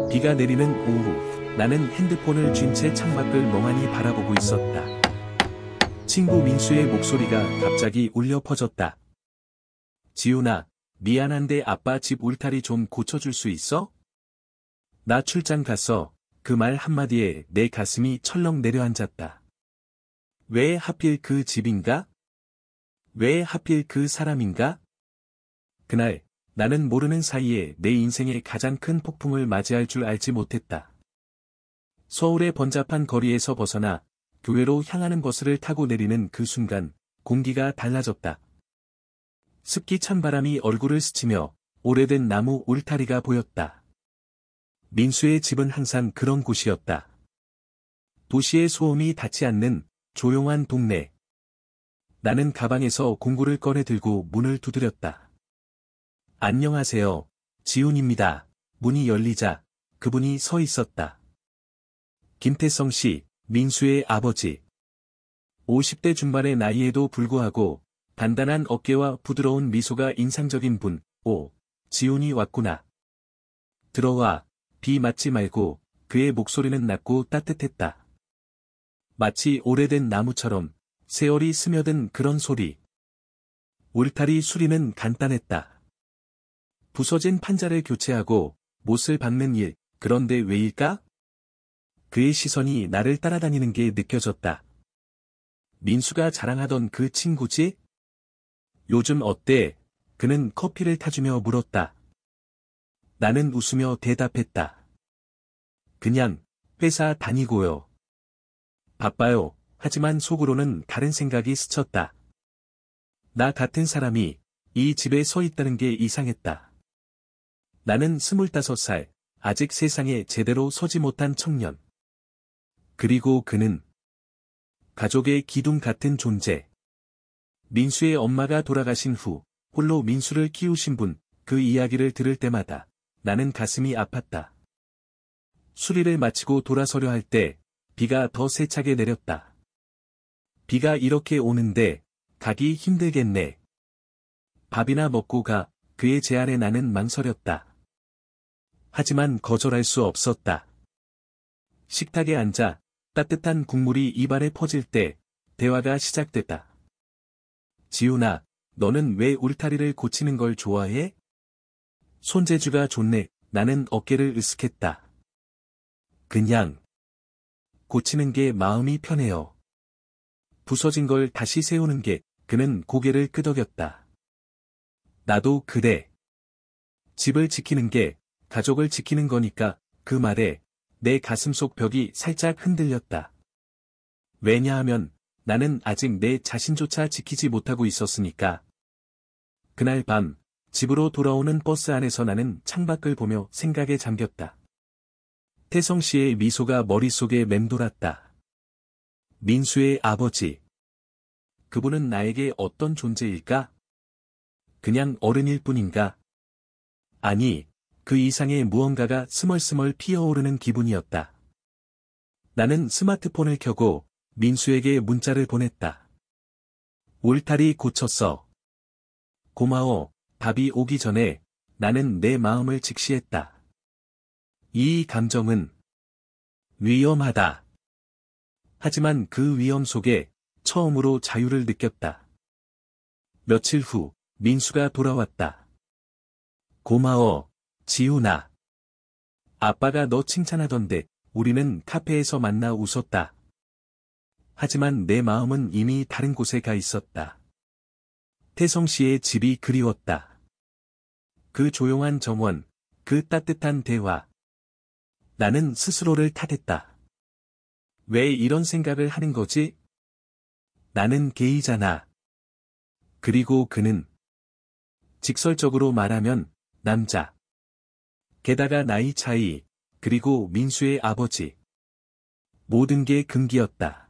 비가 내리는 오후, 나는 핸드폰을 쥔 채 창밖을 멍하니 바라보고 있었다. 친구 민수의 목소리가 갑자기 울려 퍼졌다. 지훈아, 미안한데 아빠 집 울타리 좀 고쳐줄 수 있어? 나 출장 갔어. 그 말 한마디에 내 가슴이 철렁 내려앉았다. 왜 하필 그 집인가? 왜 하필 그 사람인가? 그날, 나는 모르는 사이에 내 인생의 가장 큰 폭풍을 맞이할 줄 알지 못했다. 서울의 번잡한 거리에서 벗어나 교외로 향하는 버스를 타고 내리는 그 순간, 공기가 달라졌다. 습기 찬 바람이 얼굴을 스치며 오래된 나무 울타리가 보였다. 민수의 집은 항상 그런 곳이었다. 도시의 소음이 닿지 않는 조용한 동네. 나는 가방에서 공구를 꺼내 들고 문을 두드렸다. 안녕하세요. 지훈입니다. 문이 열리자 그분이 서 있었다. 김태성 씨, 민수의 아버지. 50대 중반의 나이에도 불구하고 단단한 어깨와 부드러운 미소가 인상적인 분. 오, 지훈이 왔구나. 들어와. 비 맞지 말고. 그의 목소리는 낮고 따뜻했다. 마치 오래된 나무처럼 세월이 스며든 그런 소리. 울타리 수리는 간단했다. 부서진 판자를 교체하고 못을 박는 일. 그런데 왜일까? 그의 시선이 나를 따라다니는 게 느껴졌다. 민수가 자랑하던 그 친구지? 요즘 어때? 그는 커피를 타주며 물었다. 나는 웃으며 대답했다. 그냥 회사 다니고요. 바빠요. 하지만 속으로는 다른 생각이 스쳤다. 나 같은 사람이 이 집에 서 있다는 게 이상했다. 나는 25살, 아직 세상에 제대로 서지 못한 청년. 그리고 그는 가족의 기둥 같은 존재. 민수의 엄마가 돌아가신 후 홀로 민수를 키우신 분, 그 이야기를 들을 때마다 나는 가슴이 아팠다. 수리를 마치고 돌아서려 할 때 비가 더 세차게 내렸다. 비가 이렇게 오는데 가기 힘들겠네. 밥이나 먹고 가. 그의 제안에 나는 망설였다. 하지만 거절할 수 없었다. 식탁에 앉아 따뜻한 국물이 입안에 퍼질 때 대화가 시작됐다. 지훈아, 너는 왜 울타리를 고치는 걸 좋아해? 손재주가 좋네. 나는 어깨를 으쓱했다. 그냥 고치는 게 마음이 편해요. 부서진 걸 다시 세우는 게. 그는 고개를 끄덕였다. 나도 그래. 집을 지키는 게 가족을 지키는 거니까. 그 말에 내 가슴속 벽이 살짝 흔들렸다. 왜냐하면 나는 아직 내 자신조차 지키지 못하고 있었으니까. 그날 밤 집으로 돌아오는 버스 안에서 나는 창밖을 보며 생각에 잠겼다. 태성 씨의 미소가 머릿속에 맴돌았다. 민수의 아버지. 그분은 나에게 어떤 존재일까? 그냥 어른일 뿐인가? 아니, 그 이상의 무언가가 스멀스멀 피어오르는 기분이었다. 나는 스마트폰을 켜고 민수에게 문자를 보냈다. 울타리 고쳤어. 고마워. 답이 오기 전에 나는 내 마음을 직시했다. 이 감정은 위험하다. 하지만 그 위험 속에 처음으로 자유를 느꼈다. 며칠 후 민수가 돌아왔다. 고마워, 지훈아. 아빠가 너 칭찬하던데 우리는 카페에서 만나 웃었다. 하지만 내 마음은 이미 다른 곳에 가 있었다. 태성 씨의 집이 그리웠다. 그 조용한 정원, 그 따뜻한 대화. 나는 스스로를 탓했다. 왜 이런 생각을 하는 거지? 나는 게이잖아. 그리고 그는 직설적으로 말하면 남자. 게다가 나이 차이, 그리고 민수의 아버지. 모든 게 금기였다.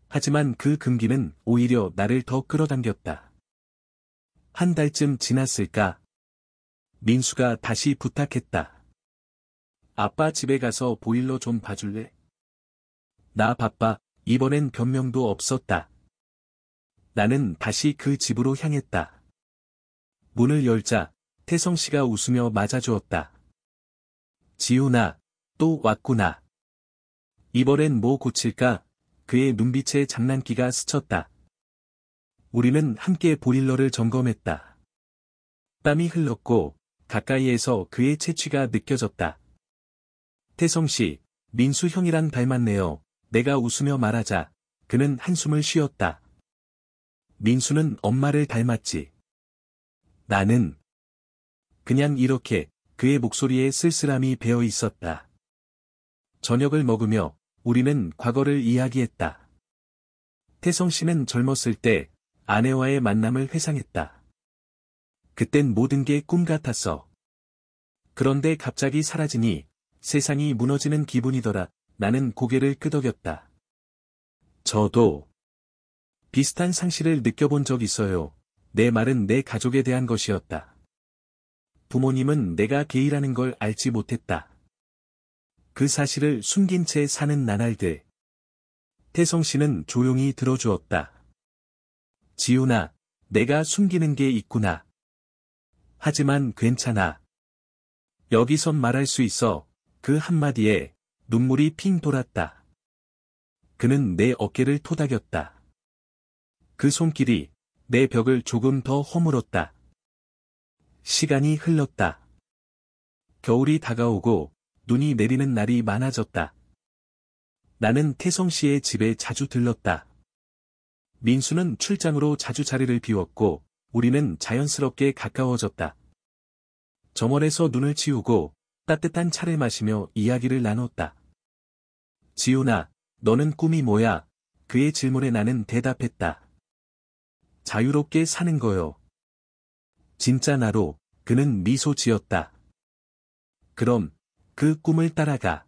하지만 그 금기는 오히려 나를 더 끌어당겼다. 한 달쯤 지났을까? 민수가 다시 부탁했다. 아빠 집에 가서 보일러 좀 봐줄래? 나 바빠. 이번엔 변명도 없었다. 나는 다시 그 집으로 향했다. 문을 열자 태성 씨가 웃으며 맞아주었다. 지훈아, 또 왔구나. 이번엔 뭐 고칠까? 그의 눈빛에 장난기가 스쳤다. 우리는 함께 보일러를 점검했다. 땀이 흘렀고 가까이에서 그의 채취가 느껴졌다. 태성씨, 민수 형이랑 닮았네요. 내가 웃으며 말하자 그는 한숨을 쉬었다. 민수는 엄마를 닮았지. 나는 그냥 이렇게 그의 목소리에 쓸쓸함이 배어 있었다. 저녁을 먹으며 우리는 과거를 이야기했다. 태성씨는 젊었을 때 아내와의 만남을 회상했다. 그땐 모든 게 꿈 같았어. 그런데 갑자기 사라지니 세상이 무너지는 기분이더라. 나는 고개를 끄덕였다. 저도 비슷한 상실을 느껴본 적 있어요. 내 말은 내 가족에 대한 것이었다. 부모님은 내가 게이라는 걸 알지 못했다. 그 사실을 숨긴 채 사는 나날들. 태성씨는 조용히 들어주었다. 지훈아, 내가 숨기는 게 있구나. 하지만 괜찮아. 여기선 말할 수 있어. 그 한마디에 눈물이 핑 돌았다. 그는 내 어깨를 토닥였다. 그 손길이 내 벽을 조금 더 허물었다. 시간이 흘렀다. 겨울이 다가오고 눈이 내리는 날이 많아졌다. 나는 태성씨의 집에 자주 들렀다. 민수는 출장으로 자주 자리를 비웠고 우리는 자연스럽게 가까워졌다. 정원에서 눈을 치우고 따뜻한 차를 마시며 이야기를 나눴다. 지훈아, 너는 꿈이 뭐야? 그의 질문에 나는 대답했다. 자유롭게 사는 거요. 진짜 나로. 그는 미소 지었다. 그럼 그 꿈을 따라가.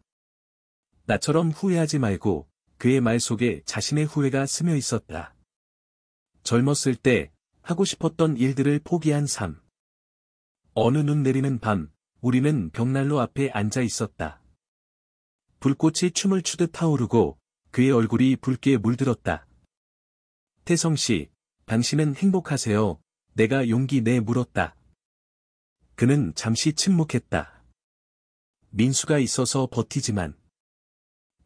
나처럼 후회하지 말고. 그의 말 속에 자신의 후회가 스며 있었다. 젊었을 때 하고 싶었던 일들을 포기한 삶. 어느 눈 내리는 밤, 우리는 벽난로 앞에 앉아 있었다. 불꽃이 춤을 추듯 타오르고 그의 얼굴이 붉게 물들었다. 태성씨, 당신은 행복하세요? 내가 용기 내 물었다. 그는 잠시 침묵했다. 민수가 있어서 버티지만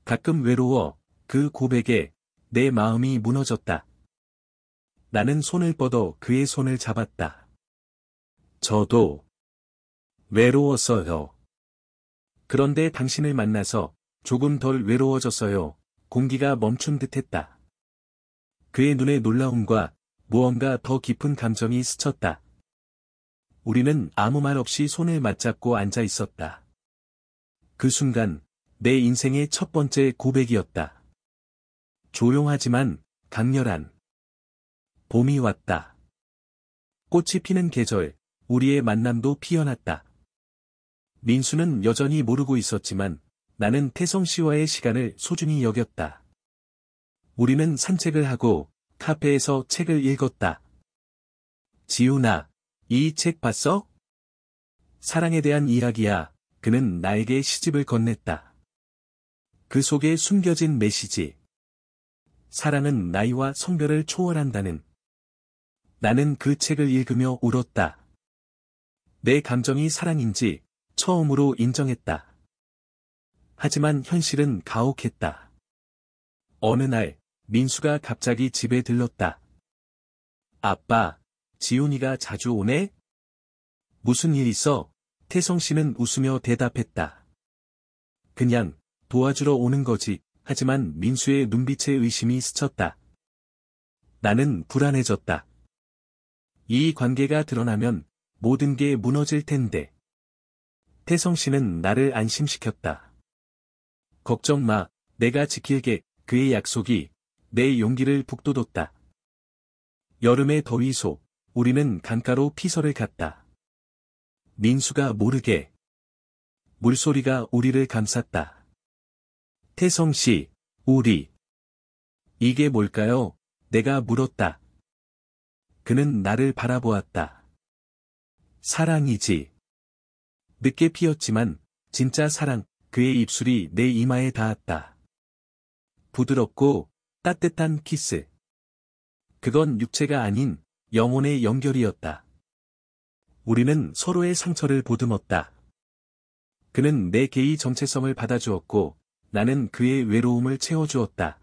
가끔 외로워. 그 고백에 내 마음이 무너졌다. 나는 손을 뻗어 그의 손을 잡았다. 저도 외로웠어요. 그런데 당신을 만나서 조금 덜 외로워졌어요. 공기가 멈춘 듯했다. 그의 눈에 놀라움과 무언가 더 깊은 감정이 스쳤다. 우리는 아무 말 없이 손을 맞잡고 앉아 있었다. 그 순간 내 인생의 첫 번째 고백이었다. 조용하지만 강렬한 봄이 왔다. 꽃이 피는 계절, 우리의 만남도 피어났다. 민수는 여전히 모르고 있었지만 나는 태성씨와의 시간을 소중히 여겼다. 우리는 산책을 하고 카페에서 책을 읽었다. 지훈아, 이 책 봤어? 사랑에 대한 이야기야. 그는 나에게 시집을 건넸다. 그 속에 숨겨진 메시지. 사랑은 나이와 성별을 초월한다는. 나는 그 책을 읽으며 울었다. 내 감정이 사랑인지 처음으로 인정했다. 하지만 현실은 가혹했다. 어느 날 민수가 갑자기 집에 들렀다. 아빠, 지훈이가 자주 오네? 무슨 일 있어? 태성씨는 웃으며 대답했다. 그냥 도와주러 오는 거지. 하지만 민수의 눈빛에 의심이 스쳤다. 나는 불안해졌다. 이 관계가 드러나면 모든 게 무너질 텐데. 태성씨는 나를 안심시켰다. 걱정 마, 내가 지킬게. 그의 약속이 내 용기를 북돋웠다. 여름의 더위 속 우리는 강가로 피서를 갔다. 민수가 모르게 물소리가 우리를 감쌌다. 태성씨, 우리. 이게 뭘까요? 내가 물었다. 그는 나를 바라보았다. 사랑이지. 늦게 피었지만 진짜 사랑. 그의 입술이 내 이마에 닿았다. 부드럽고 따뜻한 키스. 그건 육체가 아닌 영혼의 연결이었다. 우리는 서로의 상처를 보듬었다. 그는 내 게이 정체성을 받아주었고, 나는 그의 외로움을 채워주었다.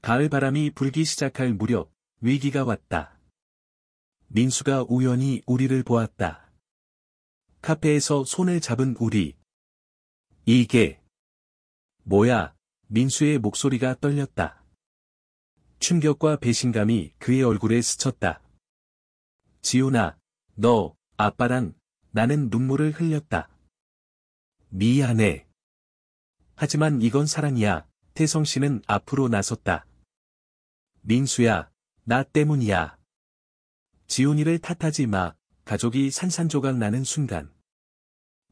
가을 바람이 불기 시작할 무렵, 위기가 왔다. 민수가 우연히 우리를 보았다. 카페에서 손을 잡은 우리. 이게 뭐야? 민수의 목소리가 떨렸다. 충격과 배신감이 그의 얼굴에 스쳤다. 지훈아, 너, 아빠랑, 나는 눈물을 흘렸다. 미안해. 하지만 이건 사랑이야. 태성 씨는 앞으로 나섰다. 민수야, 나 때문이야. 지훈이를 탓하지 마. 가족이 산산조각 나는 순간.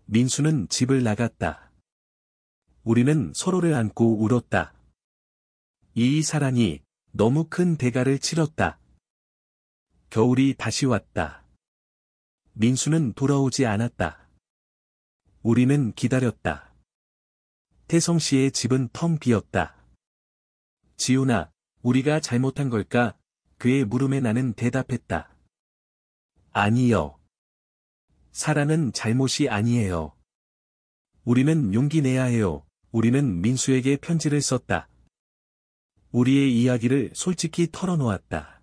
민수는 집을 나갔다. 우리는 서로를 안고 울었다. 이 사랑이 너무 큰 대가를 치렀다. 겨울이 다시 왔다. 민수는 돌아오지 않았다. 우리는 기다렸다. 태성 씨의 집은 텅 비었다. 지훈아, 우리가 잘못한 걸까? 그의 물음에 나는 대답했다. 아니요. 사랑은 잘못이 아니에요. 우리는 용기 내야 해요. 우리는 민수에게 편지를 썼다. 우리의 이야기를 솔직히 털어놓았다.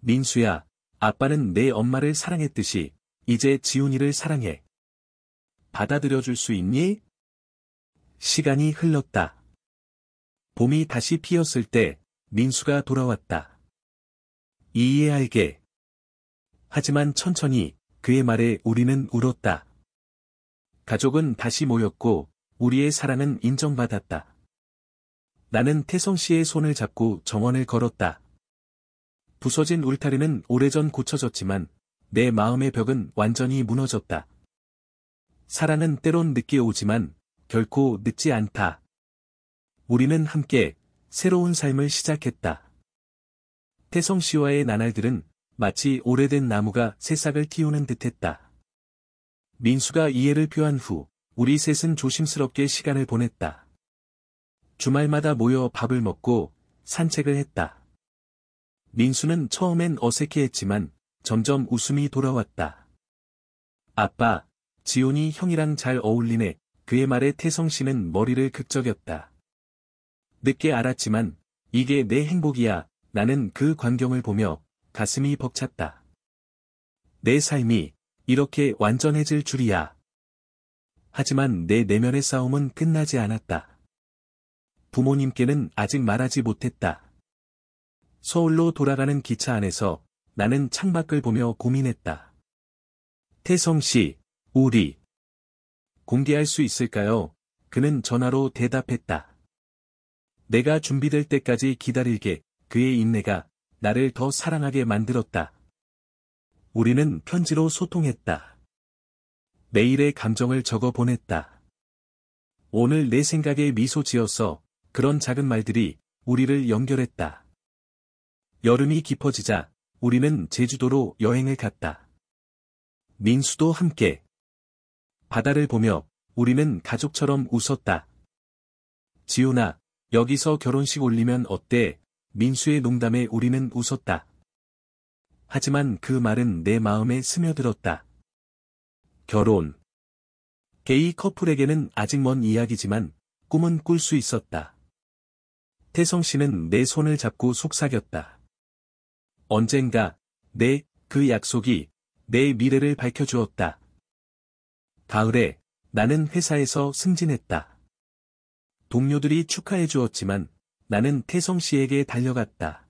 민수야, 아빠는 내 엄마를 사랑했듯이 이제 지훈이를 사랑해. 받아들여줄 수 있니? 시간이 흘렀다. 봄이 다시 피었을 때 민수가 돌아왔다. 이해할게. 하지만 천천히 그의 말에 우리는 울었다. 가족은 다시 모였고 우리의 사랑은 인정받았다. 나는 태성 씨의 손을 잡고 정원을 걸었다. 부서진 울타리는 오래전 고쳐졌지만 내 마음의 벽은 완전히 무너졌다. 사랑은 때론 늦게 오지만 결코 늦지 않다. 우리는 함께 새로운 삶을 시작했다. 태성 씨와의 나날들은 마치 오래된 나무가 새싹을 틔우는 듯했다. 민수가 이해를 표한 후 우리 셋은 조심스럽게 시간을 보냈다. 주말마다 모여 밥을 먹고 산책을 했다. 민수는 처음엔 어색해했지만 점점 웃음이 돌아왔다. 아빠, 지훈이 형이랑 잘 어울리네. 그의 말에 태성 씨는 머리를 극적였다. 늦게 알았지만 이게 내 행복이야. 나는 그 광경을 보며 가슴이 벅찼다. 내 삶이 이렇게 완전해질 줄이야. 하지만 내 내면의 싸움은 끝나지 않았다. 부모님께는 아직 말하지 못했다. 서울로 돌아가는 기차 안에서 나는 창밖을 보며 고민했다. 태성 씨, 우리 공개할 수 있을까요? 그는 전화로 대답했다. 내가 준비될 때까지 기다릴게. 그의 인내가 나를 더 사랑하게 만들었다. 우리는 편지로 소통했다. 매일의 감정을 적어 보냈다. 오늘 내 생각에 미소 지었어. 그런 작은 말들이 우리를 연결했다. 여름이 깊어지자 우리는 제주도로 여행을 갔다. 민수도 함께. 바다를 보며 우리는 가족처럼 웃었다. 지훈아, 여기서 결혼식 올리면 어때? 민수의 농담에 우리는 웃었다. 하지만 그 말은 내 마음에 스며들었다. 결혼. 게이 커플에게는 아직 먼 이야기지만 꿈은 꿀 수 있었다. 태성 씨는 내 손을 잡고 속삭였다. 언젠가 그 약속이 내 미래를 밝혀주었다. 가을에 나는 회사에서 승진했다. 동료들이 축하해 주었지만 나는 태성 씨에게 달려갔다.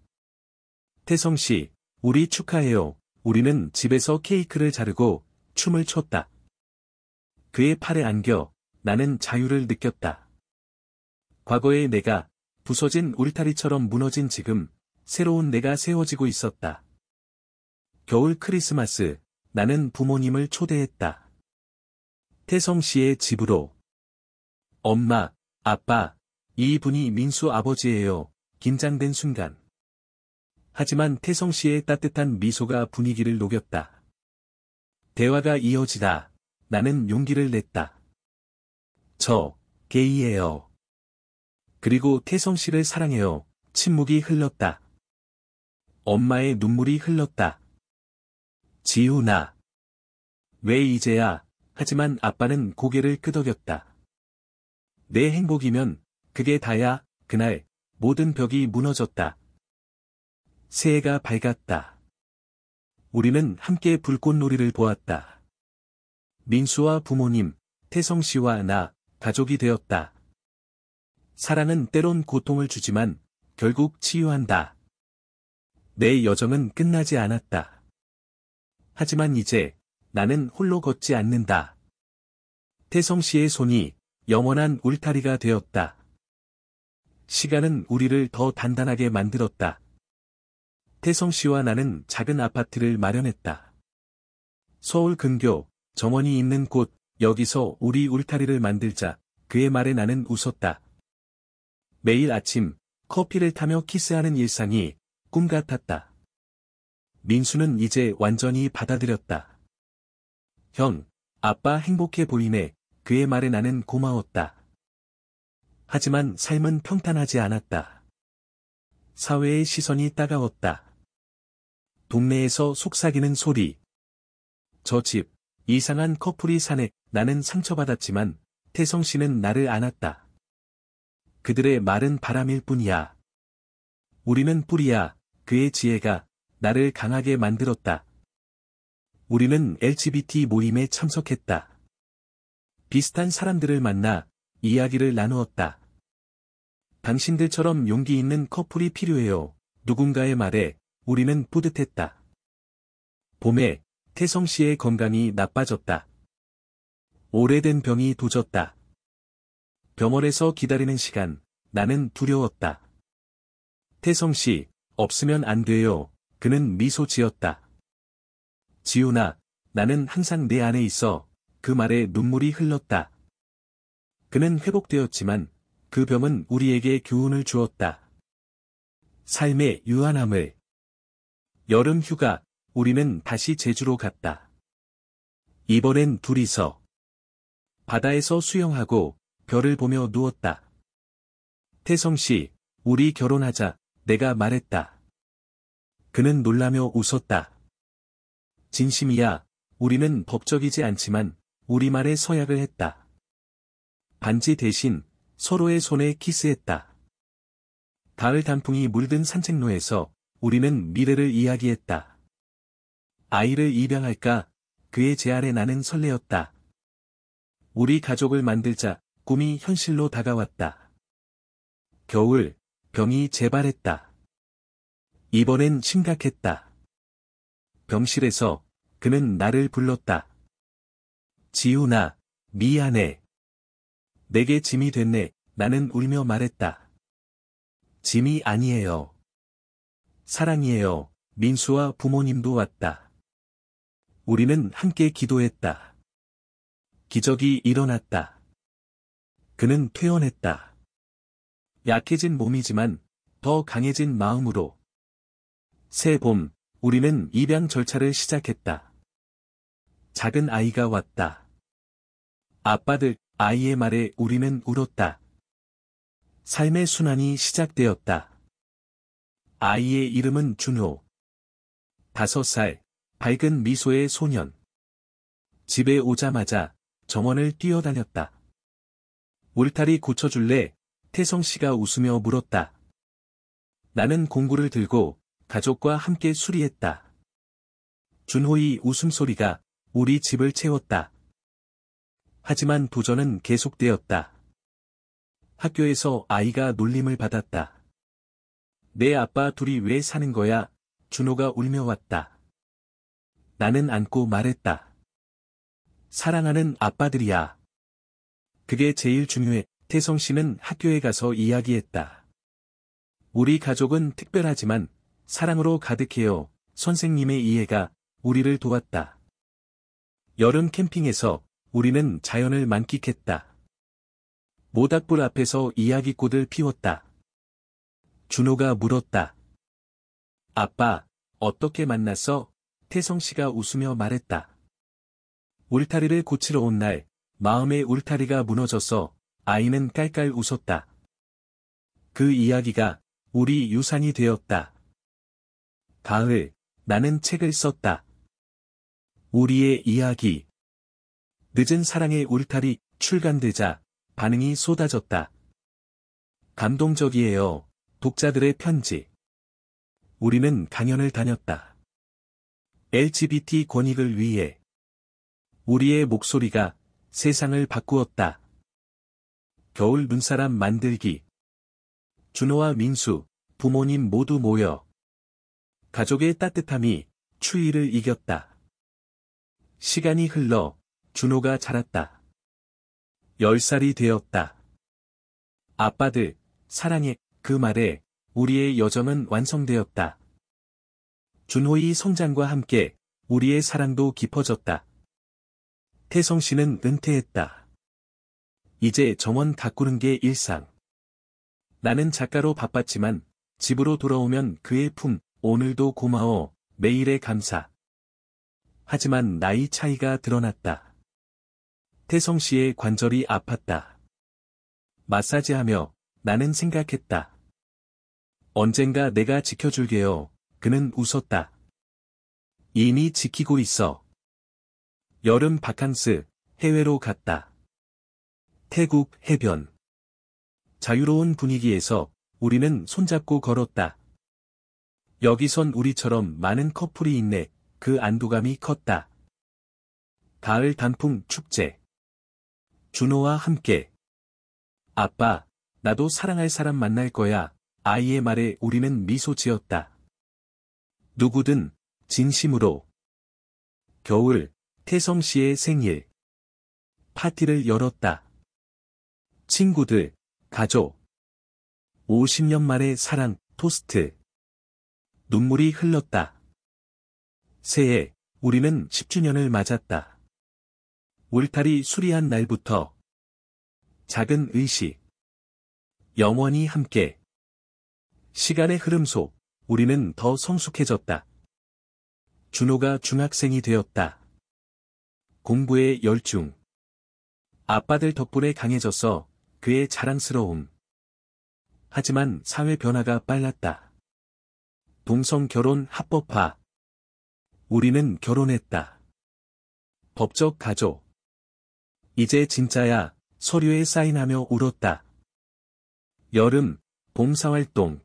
태성 씨, 우리 축하해요. 우리는 집에서 케이크를 자르고 춤을 췄다. 그의 팔에 안겨 나는 자유를 느꼈다. 과거의 내가 부서진 울타리처럼 무너진 지금 새로운 내가 세워지고 있었다. 겨울 크리스마스, 나는 부모님을 초대했다. 태성 씨의 집으로. 엄마, 아빠, 이분이 민수 아버지예요. 긴장된 순간. 하지만 태성 씨의 따뜻한 미소가 분위기를 녹였다. 대화가 이어지다. 나는 용기를 냈다. 저, 게이예요. 그리고 태성 씨를 사랑해요. 침묵이 흘렀다. 엄마의 눈물이 흘렀다. 지훈아. 왜 이제야? 하지만 아빠는 고개를 끄덕였다. 내 행복이면 그게 다야. 그날 모든 벽이 무너졌다. 새해가 밝았다. 우리는 함께 불꽃놀이를 보았다. 민수와 부모님, 태성 씨와 나, 가족이 되었다. 사랑은 때론 고통을 주지만 결국 치유한다. 내 여정은 끝나지 않았다. 하지만 이제 나는 홀로 걷지 않는다. 태성 씨의 손이 영원한 울타리가 되었다. 시간은 우리를 더 단단하게 만들었다. 태성 씨와 나는 작은 아파트를 마련했다. 서울 근교, 정원이 있는 곳, 여기서 우리 울타리를 만들자. 그의 말에 나는 웃었다. 매일 아침, 커피를 타며 키스하는 일상이 꿈 같았다. 민수는 이제 완전히 받아들였다. 형, 아빠 행복해 보이네. 그의 말에 나는 고마웠다. 하지만 삶은 평탄하지 않았다. 사회의 시선이 따가웠다. 동네에서 속삭이는 소리. 저 집, 이상한 커플이 사네. 나는 상처받았지만 태성 씨는 나를 안았다. 그들의 말은 바람일 뿐이야. 우리는 뿌리야. 그의 지혜가 나를 강하게 만들었다. 우리는 LGBT 모임에 참석했다. 비슷한 사람들을 만나 이야기를 나누었다. 당신들처럼 용기 있는 커플이 필요해요. 누군가의 말에 우리는 뿌듯했다. 봄에 태성 씨의 건강이 나빠졌다. 오래된 병이 도졌다. 병원에서 기다리는 시간, 나는 두려웠다. 태성 씨, 없으면 안 돼요. 그는 미소 지었다. 지훈아, 나는 항상 내 안에 있어. 그 말에 눈물이 흘렀다. 그는 회복되었지만 그 병은 우리에게 교훈을 주었다. 삶의 유한함을. 여름 휴가, 우리는 다시 제주로 갔다. 이번엔 둘이서. 바다에서 수영하고 별을 보며 누웠다. 태성 씨, 우리 결혼하자. 내가 말했다. 그는 놀라며 웃었다. 진심이야. 우리는 법적이지 않지만 우리말의 서약을 했다. 반지 대신 서로의 손에 키스했다. 가을 단풍이 물든 산책로에서 우리는 미래를 이야기했다. 아이를 입양할까? 그의 제안에 나는 설레었다. 우리 가족을 만들자. 꿈이 현실로 다가왔다. 겨울, 병이 재발했다. 이번엔 심각했다. 병실에서 그는 나를 불렀다. 지훈아, 미안해. 내게 짐이 됐네. 나는 울며 말했다. 짐이 아니에요. 사랑이에요. 민수와 부모님도 왔다. 우리는 함께 기도했다. 기적이 일어났다. 그는 퇴원했다. 약해진 몸이지만 더 강해진 마음으로. 새 봄, 우리는 입양 절차를 시작했다. 작은 아이가 왔다. 아빠들, 아이의 말에 우리는 울었다. 삶의 순환이 시작되었다. 아이의 이름은 준호. 5살, 밝은 미소의 소년. 집에 오자마자 정원을 뛰어다녔다. 울타리 고쳐줄래? 태성 씨가 웃으며 물었다. 나는 공구를 들고 가족과 함께 수리했다. 준호의 웃음소리가 우리 집을 채웠다. 하지만 도전은 계속되었다. 학교에서 아이가 놀림을 받았다. 내 아빠 둘이 왜 사는 거야? 준호가 울며 왔다. 나는 안고 말했다. 사랑하는 아빠들이야. 그게 제일 중요해. 태성 씨는 학교에 가서 이야기했다. 우리 가족은 특별하지만 사랑으로 가득해요. 선생님의 이해가 우리를 도왔다. 여름 캠핑에서 우리는 자연을 만끽했다. 모닥불 앞에서 이야기꽃을 피웠다. 준호가 물었다. 아빠, 어떻게 만났어? 태성 씨가 웃으며 말했다. 울타리를 고치러 온 날, 마음의 울타리가 무너져서 아이는 깔깔 웃었다. 그 이야기가 우리 유산이 되었다. 가을, 나는 책을 썼다. 우리의 이야기. 늦은 사랑의 울타리 출간되자 반응이 쏟아졌다. 감동적이에요. 독자들의 편지. 우리는 강연을 다녔다. LGBT 권익을 위해 우리의 목소리가 세상을 바꾸었다. 겨울 눈사람 만들기. 준호와 민수, 부모님 모두 모여 가족의 따뜻함이 추위를 이겼다. 시간이 흘러 준호가 자랐다. 10살이 되었다. 아빠들, 사랑해. 그 말에 우리의 여정은 완성되었다. 준호의 성장과 함께 우리의 사랑도 깊어졌다. 태성 씨는 은퇴했다. 이제 정원 가꾸는 게 일상. 나는 작가로 바빴지만 집으로 돌아오면 그의 품, 오늘도 고마워, 매일의 감사. 하지만 나이 차이가 드러났다. 태성 씨의 관절이 아팠다. 마사지하며 나는 생각했다. 언젠가 내가 지켜줄게요. 그는 웃었다. 이미 지키고 있어. 여름 바캉스, 해외로 갔다. 태국 해변. 자유로운 분위기에서 우리는 손잡고 걸었다. 여기선 우리처럼 많은 커플이 있네. 그 안도감이 컸다. 가을 단풍 축제. 준호와 함께. 아빠, 나도 사랑할 사람 만날 거야. 아이의 말에 우리는 미소 지었다. 누구든 진심으로. 겨울, 태성 씨의 생일. 파티를 열었다. 친구들, 가족. 50년 만의 사랑, 토스트. 눈물이 흘렀다. 새해, 우리는 10주년을 맞았다. 울타리 수리한 날부터. 작은 의식. 영원히 함께. 시간의 흐름 속, 우리는 더 성숙해졌다. 준호가 중학생이 되었다. 공부에 열중. 아빠들 덕분에 강해져서 그의 자랑스러움. 하지만 사회 변화가 빨랐다. 동성 결혼 합법화. 우리는 결혼했다. 법적 가족. 이제 진짜야. 서류에 사인하며 울었다. 여름, 봉사활동.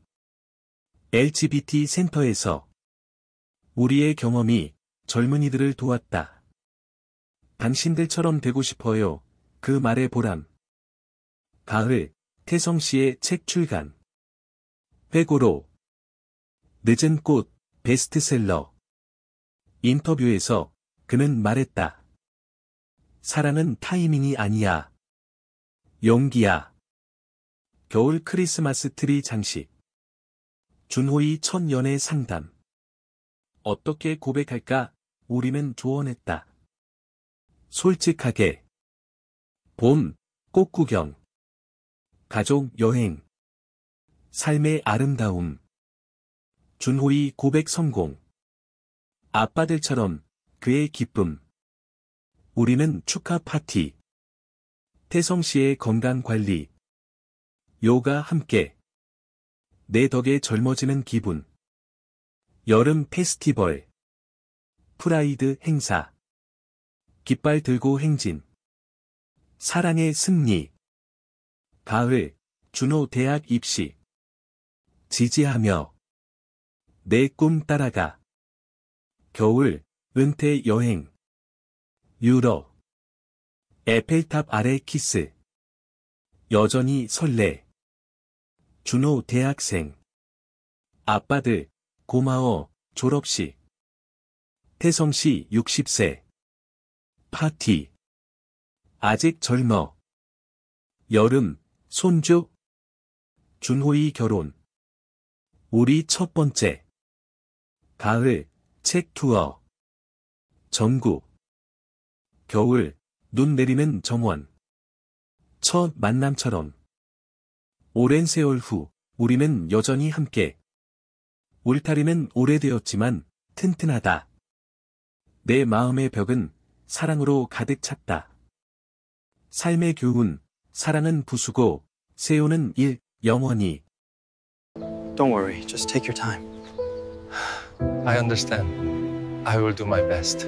LGBT 센터에서 우리의 경험이 젊은이들을 도왔다. 당신들처럼 되고 싶어요. 그 말의 보람. 가을, 태성 씨의 책 출간. 회고로. 늦은 꽃, 베스트셀러. 인터뷰에서 그는 말했다. 사랑은 타이밍이 아니야. 용기야. 겨울 크리스마스 트리 장식. 준호의 첫 연애 상담. 어떻게 고백할까? 우리는 조언했다. 솔직하게. 봄, 꽃구경. 가족 여행. 삶의 아름다움. 준호의 고백 성공. 아빠들처럼 그의 기쁨. 우리는 축하 파티. 태성 씨의 건강 관리. 요가 함께. 내 덕에 젊어지는 기분. 여름 페스티벌. 프라이드 행사. 깃발 들고 행진. 사랑의 승리. 가을, 준호 대학 입시. 지지하며. 내 꿈 따라가. 겨울, 은퇴 여행. 유럽. 에펠탑 아래 키스. 여전히 설레. 준호 대학생. 아빠들, 고마워, 졸업식. 태성씨 60세. 파티. 아직 젊어. 여름, 손주. 준호의 결혼. 우리 첫 번째. 가을, 책 투어. 전국. 겨울, 눈 내리는 정원. 첫 만남처럼. 오랜 세월 후, 우리는 여전히 함께. 울타리는 오래되었지만, 튼튼하다. 내 마음의 벽은 사랑으로 가득 찼다. 삶의 교훈, 사랑은 부수고, 세우는 일, 영원히. Don't worry, just take your time. I understand. I will do my best.